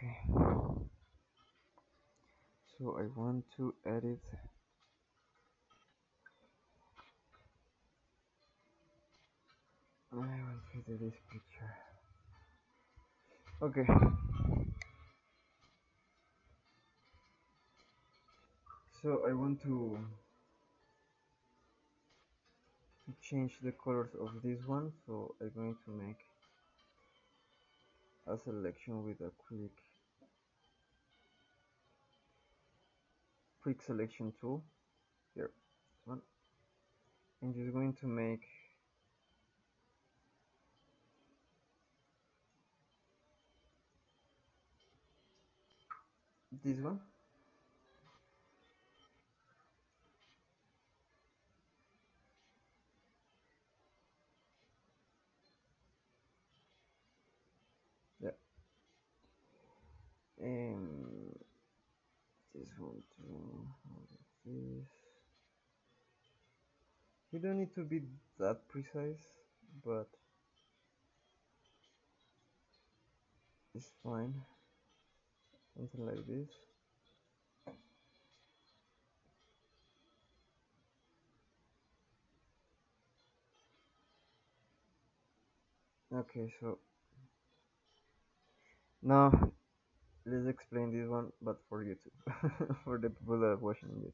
Okay, so I want to edit. I want to edit this picture. Okay, so I want to change the colors of this one. So I'm going to make a selection with a quick selection tool here. One, and just going to make this one. Yeah, and this one too. This. You don't need to be that precise, but it's fine. Something like this. Okay, so now let's explain this one, but for YouTube, for the people that are watching YouTube.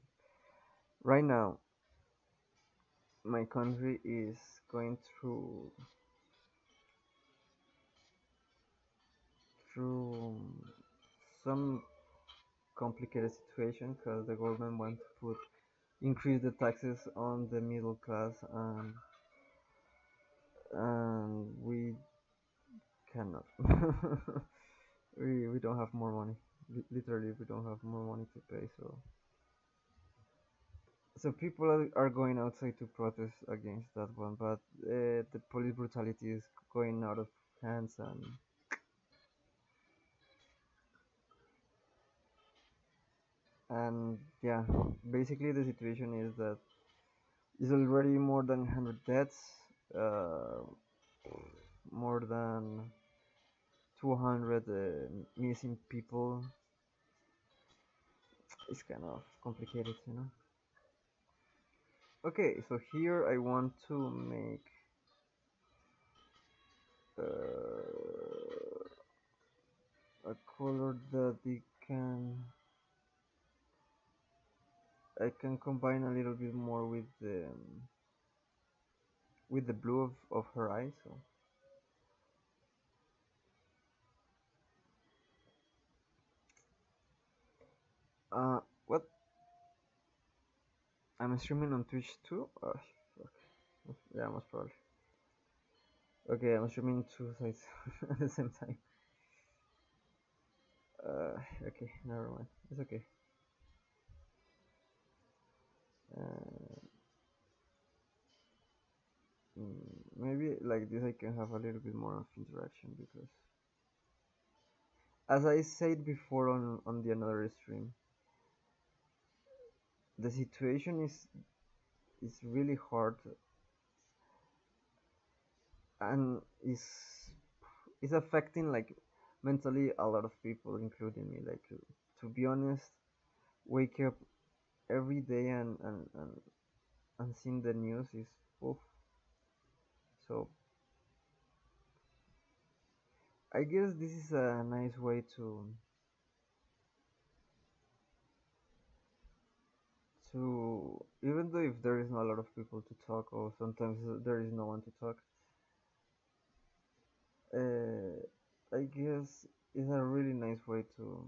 Right now, my country is going through some complicated situation because the government wants to increase the taxes on the middle class, and we cannot. We don't have more money. Literally, we don't have more money to pay. So people are going outside to protest against that one, but the police brutality is going out of hands, and yeah, basically the situation is that it's already more than 100 deaths, uh, more than 200 missing people. It's kind of complicated, you know. Okay, so here I want to make a color that it can I can combine a little bit more with the blue of her eyes. So what I'm streaming on Twitch too. Fuck. Yeah, most probably. Okay, I'm streaming two sites at the same time. Okay, never mind. It's okay. Uh, Maybe like this I can have a little bit more of interaction because, as I said before on the another stream, the situation is really hard and is affecting like mentally a lot of people, including me. Like to be honest, wake up every day and seeing the news is oof. So I guess this is a nice way to even though if there is not a lot of people to talk or sometimes there is no one to talk, uh, I guess it's a really nice way to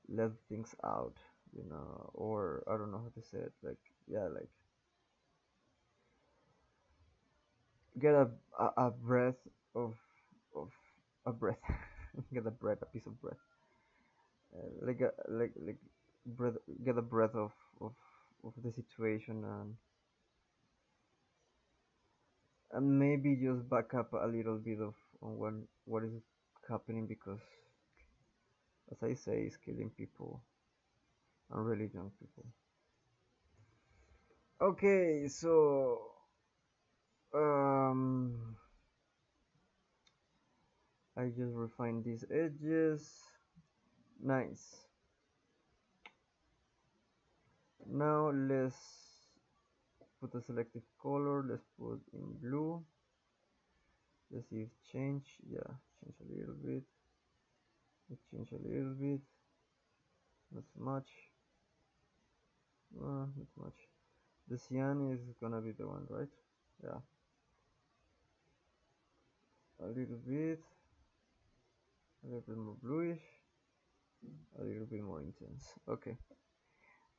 let things out, you know, or I don't know how to say it, like yeah, like get a breath of a breath, get a breath, a piece of breath, like breath, get a breath of the situation and maybe just back up a little bit of on what is happening because as I say, it's killing people and really young people. Okay, so um I just refine these edges. Nice. Now let's put a selective color. Let's put in blue. Let's see if change. Yeah, change a little bit. It change a little bit. Not much. Not much. The cyan is gonna be the one, right? Yeah, a little bit. A little bit more bluish. A little bit more intense. Okay.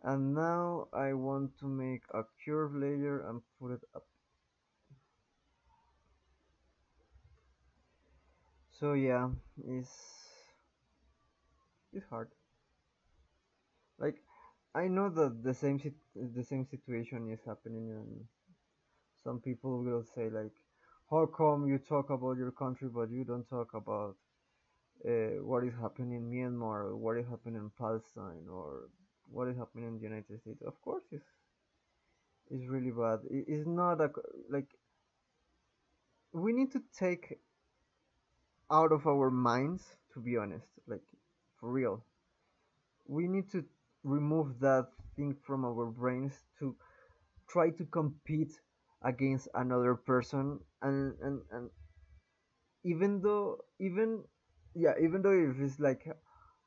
And now I want to make a curve layer and put it up. So yeah, it's hard. Like I know that the same situation is happening, and some people will say like, how come you talk about your country but you don't talk about what is happening in Myanmar, or what is happening in Palestine, or what is happening in the United States? Of course, it's really bad. It's not like we need to take out of our minds, to be honest, like for real. We need to remove that thing from our brains to try to compete against another person, and even though if it's like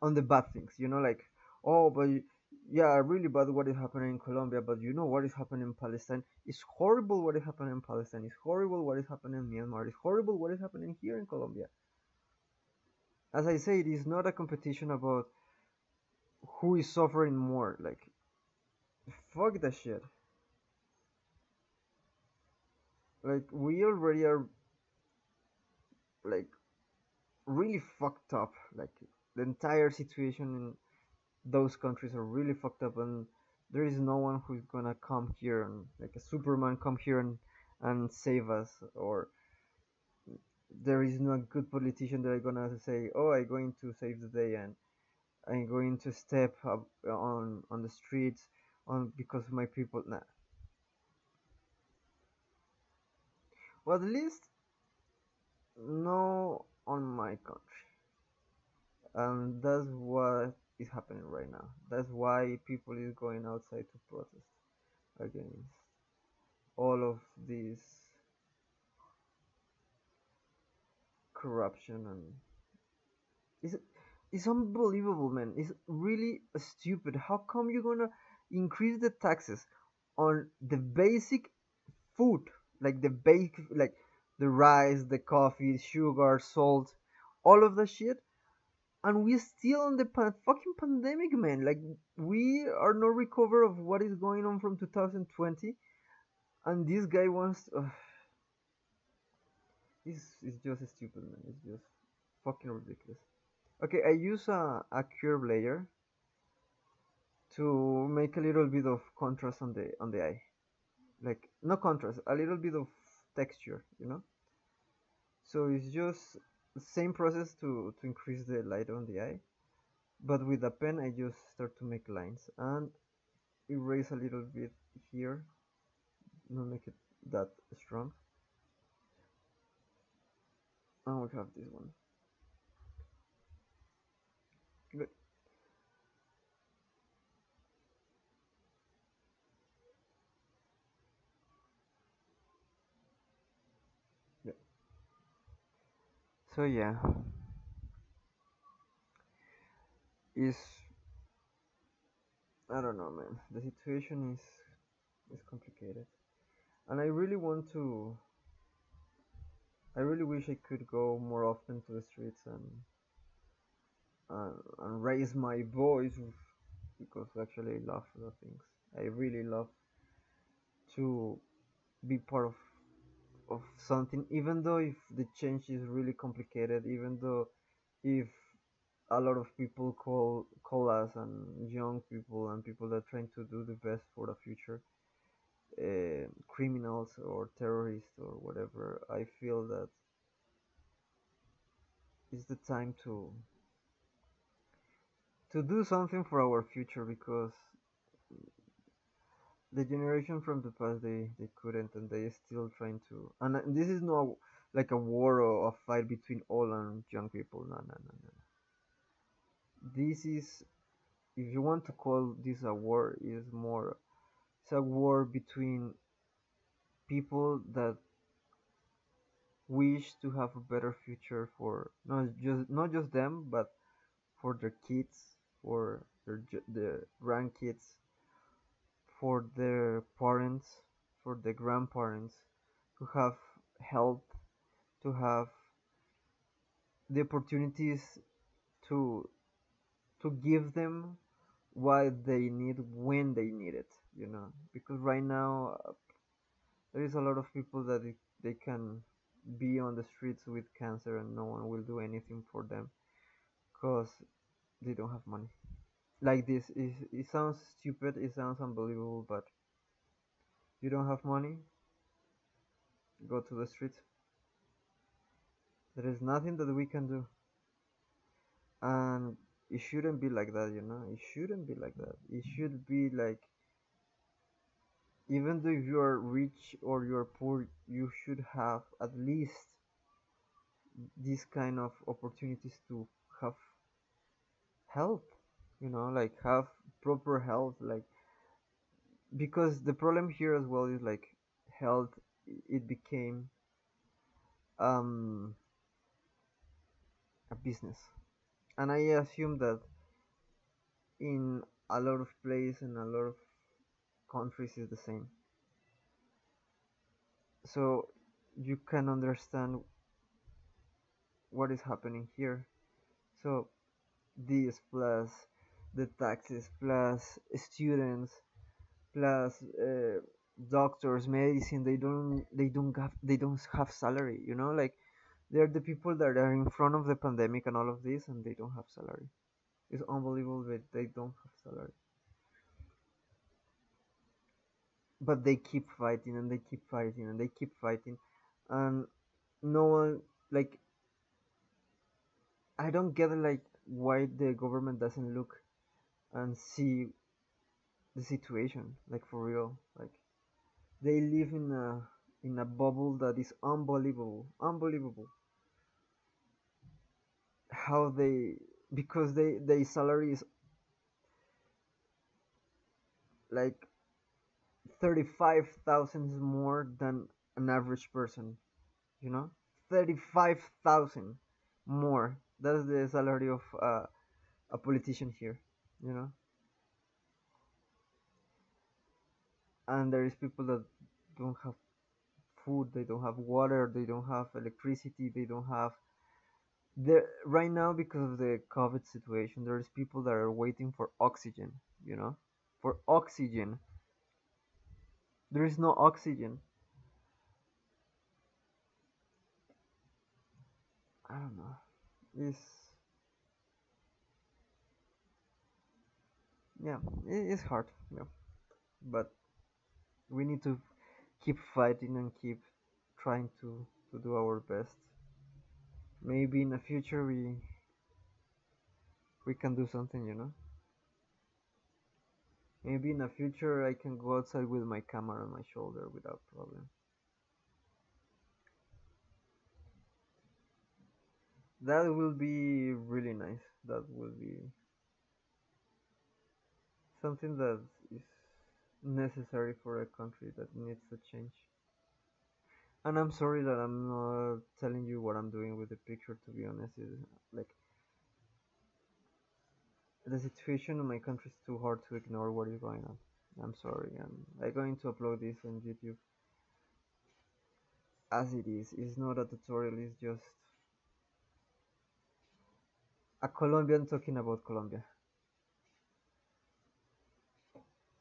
on the bad things, like, oh, but yeah, really bad what is happening in Colombia, but you know what is happening in Palestine. It's horrible what is happening in Palestine. It's horrible what is happening in Myanmar. It's horrible what is happening here in Colombia. As I say, it is not a competition about who is suffering more. Like, fuck that shit. Like, we already are, like, really fucked up. Like, the entire situation in those countries are really fucked up, and there is no one who's gonna come here and, like, a Superman, come here and save us, or there is no good politician that are gonna say, oh, I'm going to save the day, and I'm going to step up on the streets on because my people. Nah. Well, at least no on my country, and that's what is happening right now. That's why people is going outside to protest against all of this corruption, and it's it's unbelievable, man. It's really stupid. How come you're gonna increase the taxes on the basic food, like the basic, like the rice, the coffee, sugar, salt, all of the shit, and we're still on the fucking pandemic, man. Like, we are not recover of what is going on from 2020, and this guy wants. It's just stupid, man. It's just fucking ridiculous. Okay, I use a curve layer to make a little bit of contrast on the eye. Like, no contrast, a little bit of texture. So it's just the same process to increase the light on the eye, but with a pen I just start to make lines and erase a little bit here, not make it that strong, and we have this one. Good. Yeah. So yeah, is I don't know, man. The situation is complicated, and I really wish I could go more often to the streets and raise my voice, because actually I love the things. I really love to be part of something, even though if the change is really complicated, even though if a lot of people call us, and young people and people that are trying to do the best for the future, criminals or terrorists or whatever. I feel that it's the time to do something for our future, because the generation from the past, they couldn't, and they still trying to, and this is like a war or a fight between old and young people. No, no, no, no. This is, if you want to call this a war, is more, it's a war between people that wish to have a better future for not just them, but for their kids, for their grandkids, for their parents, for the grandparents, to have health, to have the opportunities to give them what they need when they need it. Because right now there is a lot of people that they can be on the streets with cancer and no one will do anything for them because they don't have money. Like this is, it sounds stupid, it sounds unbelievable, but you don't have money, go to the streets. There is nothing that we can do, and it shouldn't be like that. It shouldn't be like that. It should be like, even though you are rich or you are poor, you should have at least these kind of opportunities to have health. Like have proper health, like, because the problem here as well is like health. It became um a business, and I assume that in a lot of places and a lot of countries is the same. So you can understand what is happening here. So this plus the taxes plus students plus doctors, medicine, they don't have salary. Like they're the people that are in front of the pandemic and all of this, and they don't have salary. It's unbelievable that they don't have salary, but they keep fighting and they keep fighting and they keep fighting, and no one, like, I don't get like why the government doesn't look and see the situation, like, for real. Like, they live in a bubble that is unbelievable. How they, because their salary is like 35,000 more than an average person. you know 35,000 more. That's the salary of a politician here. you know and there is people that don't have food, they don't have water, they don't have electricity, they don't have, there right now, because of the COVID situation. There's people that are waiting for oxygen. you know for oxygen. There is no oxygen. I don't know. It's yeah it's hard. Yeah, but we need to keep fighting and keep trying to do our best. Maybe in the future we can do something. Maybe in the future I can go outside with my camera on my shoulder without problem. That will be really nice. That will be something that is necessary for a country that needs to change. And I'm sorry that I'm not telling you what I'm doing with the picture. To be honest, is like, the situation in my country is too hard to ignore what is going on. I'm sorry, and I'm going to upload this on YouTube as it is. It's not a tutorial. It's just a Colombian talking about Colombia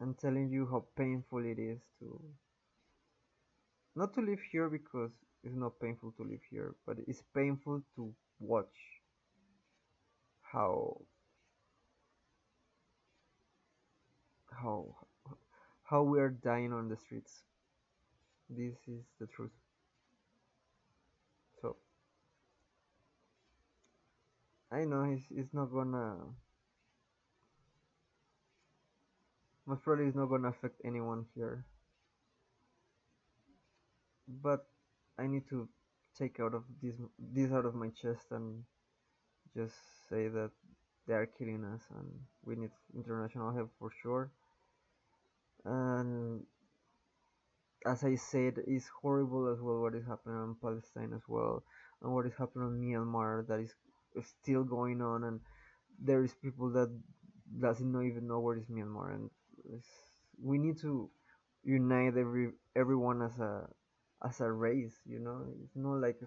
and telling you how painful it is to not to live here, because it's not painful to live here, but it's painful to watch how how how we are dying on the streets. This is the truth. So I know it's not gonna, most probably it's not gonna affect anyone here, but I need to take out of this out of my chest and just say that they are killing us and we need international help for sure. And as I said, it's horrible as well what is happening in Palestine as well, and what is happening in Myanmar that is still going on, and there is people that doesn't know, even know where is Myanmar, and it's, we need to unite everyone as a race. You know, it's not like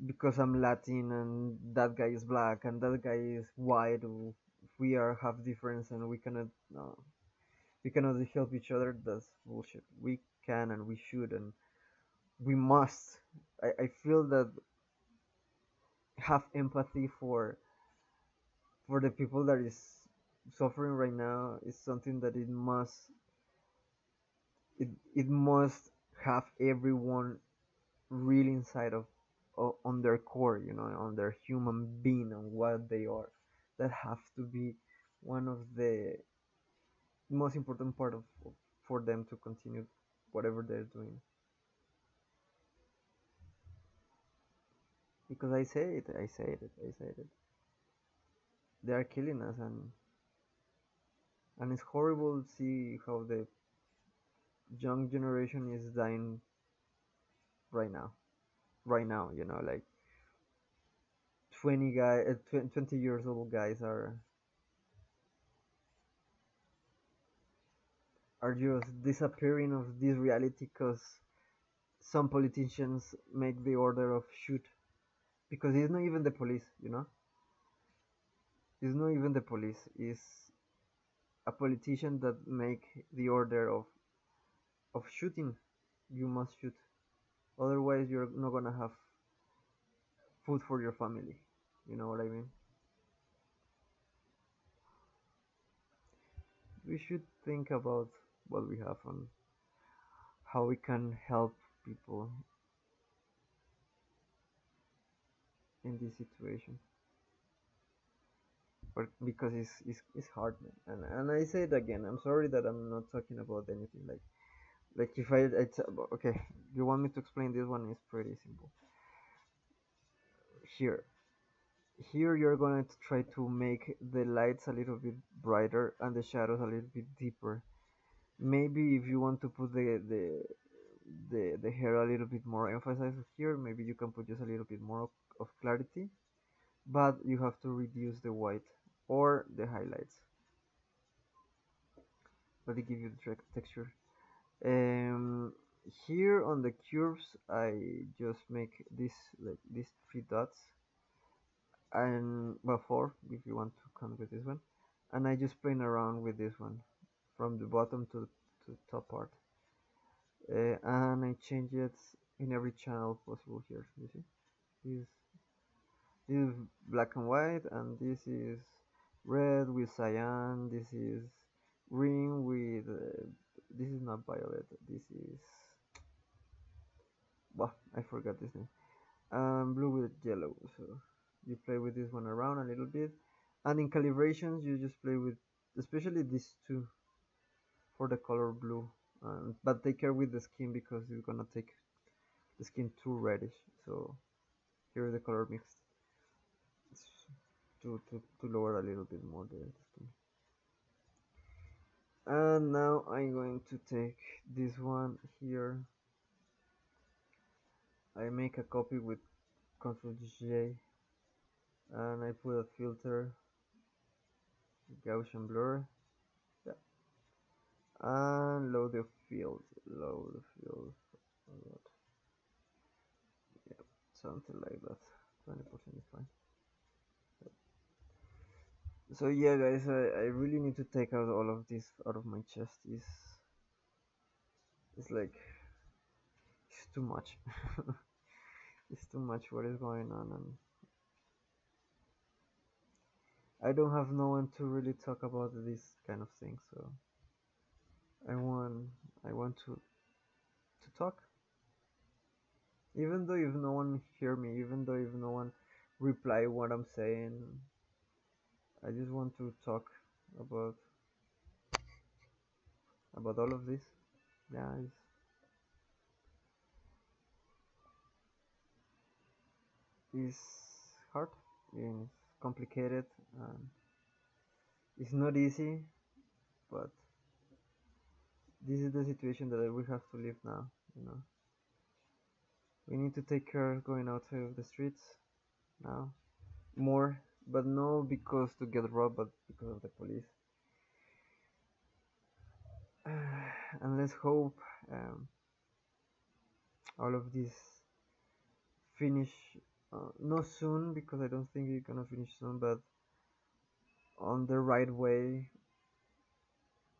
because I'm Latin and that guy is black and that guy is white. We are have difference and we cannot. No, we cannot help each other. That's bullshit. We can and we should and we must. I feel that have empathy for the people that is suffering right now is something that it must have everyone really inside of on their core, you know, on their human being and what they are. That have to be one of the most important part of for them to continue whatever they're doing. Because I say it, I say it. They are killing us, and it's horrible to see how the young generation is dying right now. Right now, you know, like 20 years old guys are just disappearing of this reality because some politicians make the order of shoot because it's not even the police, you know, it's not even the police, it's a politician that make the order of shooting. You must shoot, otherwise you're not gonna have food for your family. You know what I mean? We should think about what we have and how we can help people in this situation. But because it's hard, man. And I say it again. I'm sorry that I'm not talking about anything like if it's okay. You want me to explain this one? Is pretty simple. Here, here you're going to try to make the lights a little bit brighter and the shadows a little bit deeper. Maybe if you want to put the hair a little bit more emphasized here, maybe you can put just a little bit more of clarity, but you have to reduce the white or the highlights. Let me give you the texture. Um, Here on the curves, I just make this like these three dots, and well, four if you want to count with this one, and I just playing around with this one from the bottom to top part, and I change it in every channel possible here. You see, this this is black and white, and this is red with cyan. This is green with this is not violet. This is, well, I forgot this name. Blue with yellow. So you play with this one around a little bit, and in calibrations you just play with especially these two for the color blue. But take care with the skin because it's gonna take the skin too reddish. So here is the color mixed. It's to lower a little bit more the skin. And now I'm going to take this one here. I make a copy with Ctrl J, and I put a filter, Gaussian blur, yeah, and load the field, yeah, something like that. 20% is fine. So yeah, guys, I really need to take out all of this out of my chest. It's like it's too much. It's too much what is going on, and I don't have no one to really talk about this kind of thing. So I want I want to talk, even though if no one hear me, even though if no one reply what I'm saying. I just want to talk about all of this. Yeah, is hard and it's complicated and it's not easy, but this is the situation that we have to live now. You know, we need to take care going out to the streets now more, but no because to get robbed, but because of the police. And let's hope all of this finish not soon because I don't think it's gonna finish soon, but on the right way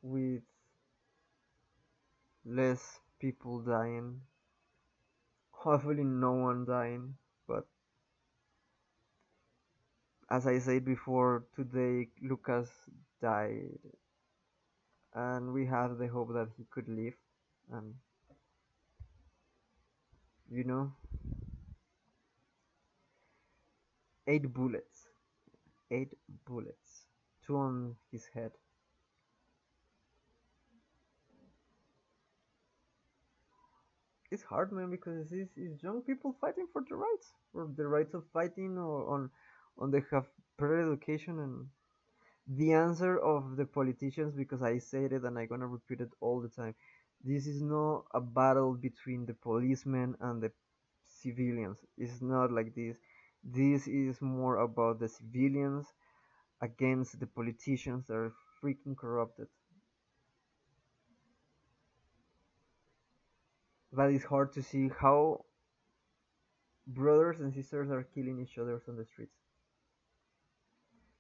with less people dying. Hopefully, no one dying. But as I said before, today Lucas died, and we have the hope that he could live. And you know, 8 bullets, 8 bullets, two on his head. It's hard, man, because it's young people fighting for the rights of fighting, or on they have better education and the answer of the politicians, because I said it and I'm gonna repeat it all the time. This is not a battle between the policemen and the civilians. It's not like this. This is more about the civilians against the politicians that are freaking corrupted. But it's hard to see how brothers and sisters are killing each other on the streets.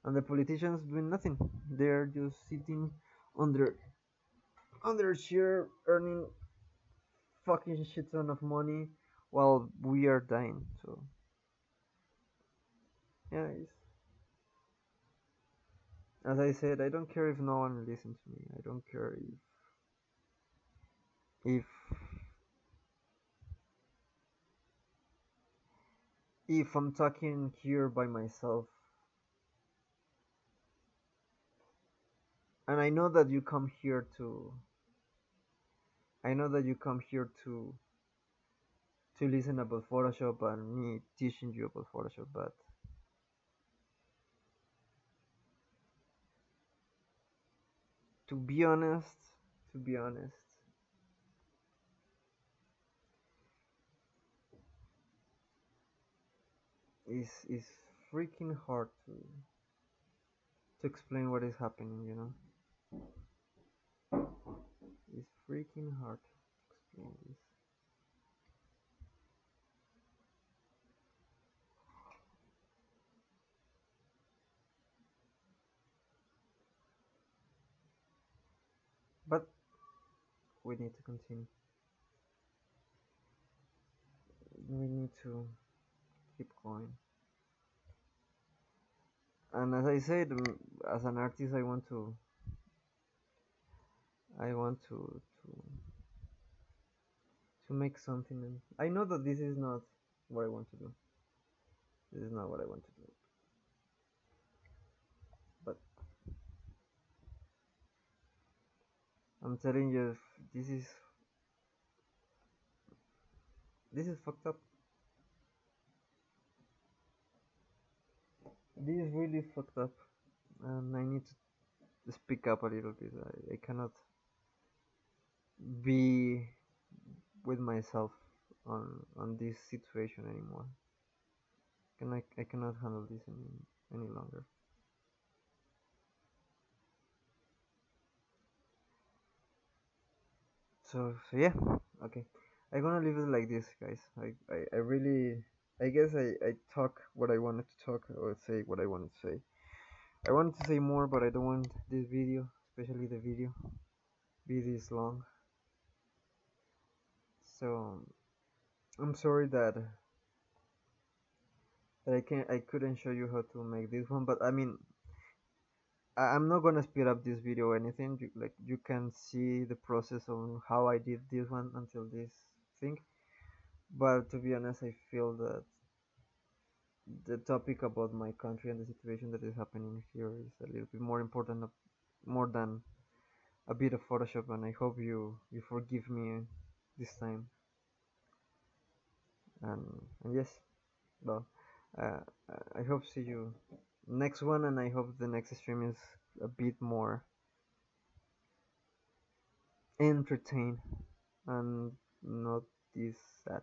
And the politicians doing nothing. They're just sitting on their chair earning fucking shit ton of money while we are dying. So yeah, as I said, I don't care if no one listens to me. I don't care if if I'm talking here by myself. And I know that you come here to listen about Photoshop and me teaching you about Photoshop, but to be honest, to be honest, is freaking hard to explain what is happening, you know? It's freaking hard to explain this. But we need to continue. We need to keep going. And as I said, as an artist, I want to make something. And I know that this is not what I want to do. This is not what I want to do. But I'm telling you, this is fucked up. This is really fucked up, and I need to speak up a little bit. I cannot be with myself on this situation anymore. I cannot handle this any longer. So yeah, okay. I'm gonna leave it like this, guys. I really, I guess I talk what I wanted to talk or say what I wanted to say. I wanted to say more, but I don't want this video, especially the video, be this long. So I'm sorry that I couldn't show you how to make this one, but I mean I'm not gonna speed up this video or anything. You can see the process on how I did this one until this thing. But to be honest, I feel that the topic about my country and the situation that is happening here is a little bit more important, more than a bit of Photoshop. And I hope you forgive me this time. And yes, well. Uh, I hope see you next one, and I hope the next stream is a bit more entertain and not this sad.